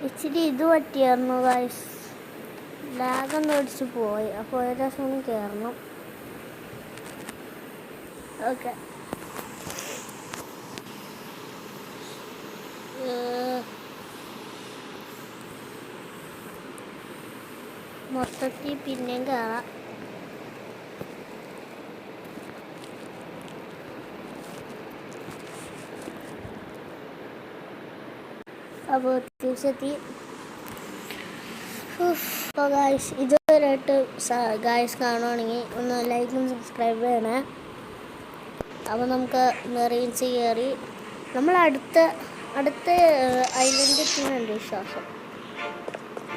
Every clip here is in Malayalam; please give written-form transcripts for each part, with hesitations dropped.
ഇച്ചിരി ഇത് പറ്റിയായിരുന്നു ഗൈസ്, ലാഗൊന്നും അടിച്ച് പോയി. അപ്പോൾ ഒരു ദിവസം കയറണം. ഓക്കെ, മൊത്തത്തിൽ പിന്നെയും കയറാം. അപ്പോൾ തിരിച്ചെത്തി. അപ്പോൾ ഗായ്സ്, ഇതുവരെയായിട്ട് ഗായ്സ് കാണുവാണെങ്കിൽ ഒന്ന് ലൈക്കും സബ്സ്ക്രൈബ് ചെയ്യണേ. അപ്പോൾ നമുക്ക് മെറീൻസ് കയറി നമ്മൾ അടുത്ത ഐലൻഡ് എത്തിയുന്നുണ്ട് വിശ്വാസം.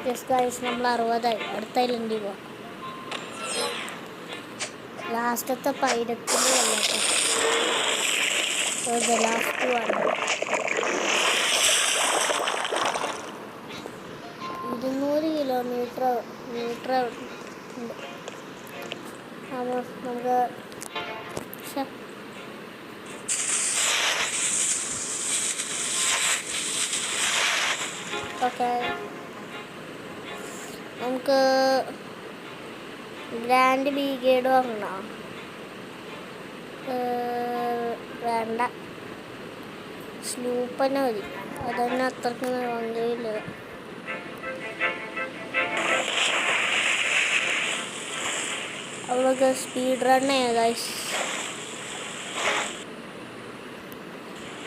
യെസ് ഗായ്സ്, നമ്മൾ 60ആയി. അടുത്ത ഐലൻഡിൽ പോവാം. ലാസ്റ്റത്തെ പൈരത്തിന് വന്നിട്ട് ലാസ്റ്റ് വേണം. 200 കിലോമീറ്റർ ഉണ്ട്. അപ്പോൾ നമുക്ക് ഓക്കെ, നമുക്ക് ഗ്രാൻഡ് ബീഗേഡ് വാങ്ങണോ? വേണ്ട, സ്ലൂപ്പ് തന്നെ മതി. അതന്നെ അത്രയ്ക്ക് വാങ്ങിയില്ല. അവൾക്ക് സ്പീഡ് റൺ ചെയ്യാം ഗൈസ്.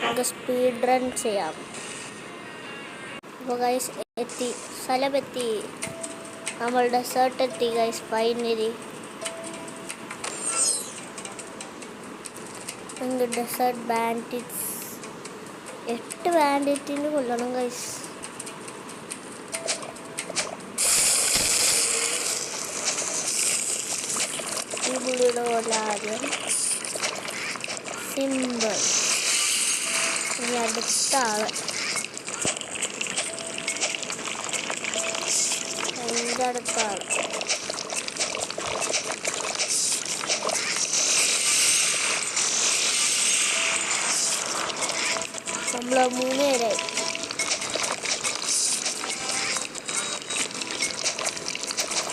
നമുക്ക് സ്പീഡ് റൺ ചെയ്യാം. അപ്പോൾ ഗൈസ് എത്തി, സ്ഥലമെത്തി. നമ്മൾ ഡെസേർട്ട് എത്തി ഗൈസ് ഫൈനലി. നമുക്ക് ഡെസേർട്ട് ബാൻഡിറ്റ്സ് 8 ബാൻഡിറ്റിന് കൊല്ലണം ഗൈസ്. ഈ പുള്ളിയുടെ പോലെ ആദ്യം സിമ്പിൾ. ഇനി അടുത്ത ആള് അതിൻ്റെ അടുത്ത ആള്. നമ്മൾ 3 പേരായി.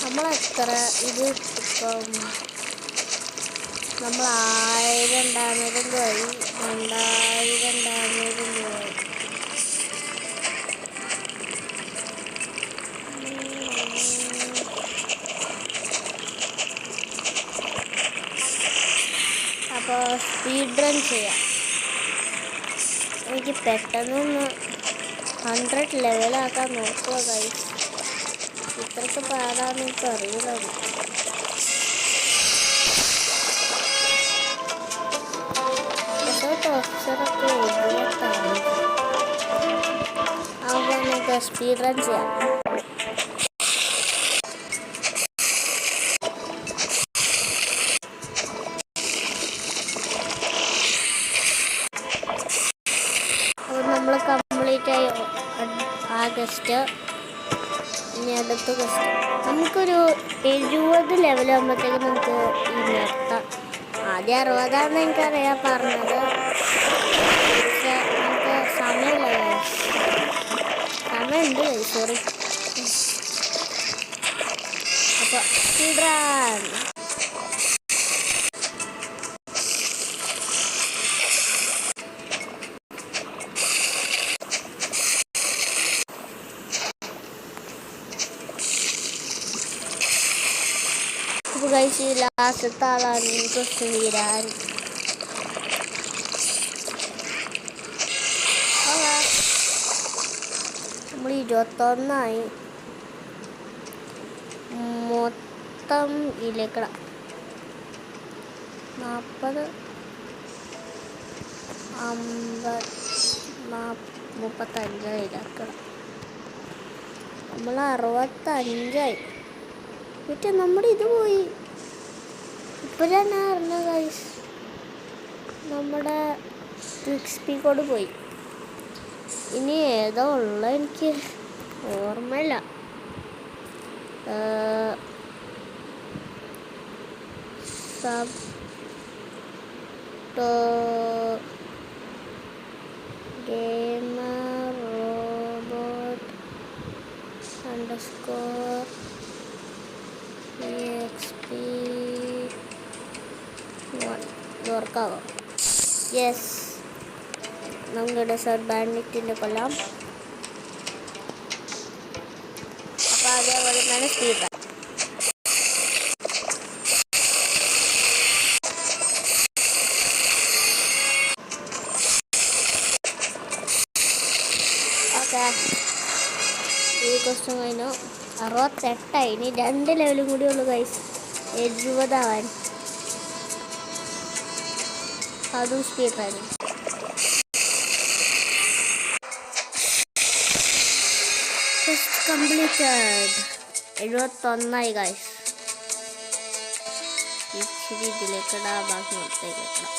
നമ്മളെത്ര ഇത് ഇപ്പം നമ്മൾ 1000 ഡാമേജും പോയി, 2000 ഡാമേജും പോയി. അപ്പോൾ സ്പീഡ് റൺ ചെയ്യാം. എനിക്ക് പെട്ടെന്നൊന്ന് 100 ലെവലാക്കാൻ നോക്കുക ഗൈസ്. ഇത്രയ്ക്ക് പാടാന്ന് എനിക്ക് അറിയില്ല. ഓഫീസറൊക്കെ അപ്പോൾ നമുക്ക് സ്പീഡ് റൺ ചെയ്യാം. അപ്പോൾ നമ്മൾ കംപ്ലീറ്റ് ആയി. ആഗസ്റ്റ്, ഇനി അടുത്ത ഗസ്റ്റ്. നമുക്കൊരു 70 ലെവലാകുമ്പോഴത്തേക്ക് നമുക്ക് നിർത്താം. ആദ്യം 60ആണെന്ന് എനിക്കറിയാം പറഞ്ഞത്. പക്ഷെ നമുക്ക് സമയമില്ല, സമയമുണ്ട് സോറി. അപ്പോൾ സ്പീഡ് റൺ. അപ്പോൾ ഗൈസ്, ഈ ലാസ്റ്റത്തെ ആളാണ് ക്വസ്റ്റ്യൻ തീരാൻ. നമ്മൾ 21ആയി. മൊത്തം ഇലേക്കട 40 50 35 ഇലേക്കട. നമ്മൾ 65ആയി. മറ്റേ നമ്മുടെ ഇത് പോയി. ഇപ്പോഴാണ് അറിഞ്ഞ ഗൈസ്, നമ്മുടെ XP കോഡ് പോയി. ഇനി ഏതോ ഉള്ള എനിക്ക് ഓർമ്മയില്ല. Sub gamer robot score EXP 1 വർക്കാവാം. യെസ്, നമുക്ക് ഡെസേർട്ട് ബാൻഡിറ്റിൻ്റെ കൊല്ലാം. അപ്പോൾ അതേപോലെ തന്നെ സ്പീഡ് റൺ. ഓക്കെ, ഈ ക്വസ്റ്റ്യൻ കഴിഞ്ഞു. 68 ഇനി 2 ലെവലും കൂടി ഉള്ളു ഗൈസ് 70 ആവാൻ. അതും speed run. Test completed. 71 guys. ഇച്ചിരി ഇതിലേക്കിടാ, ബാക്കി മൊത്തത്തിലേക്കിടാം.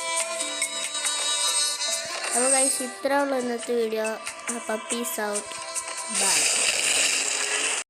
അപ്പോൾ ഗൈസ് ഇത്രേ ഉള്ളൂ ഇന്നത്തെ വീഡിയോ. അപ്പോൾ പീസ് ഔട്ട്, ബൈ.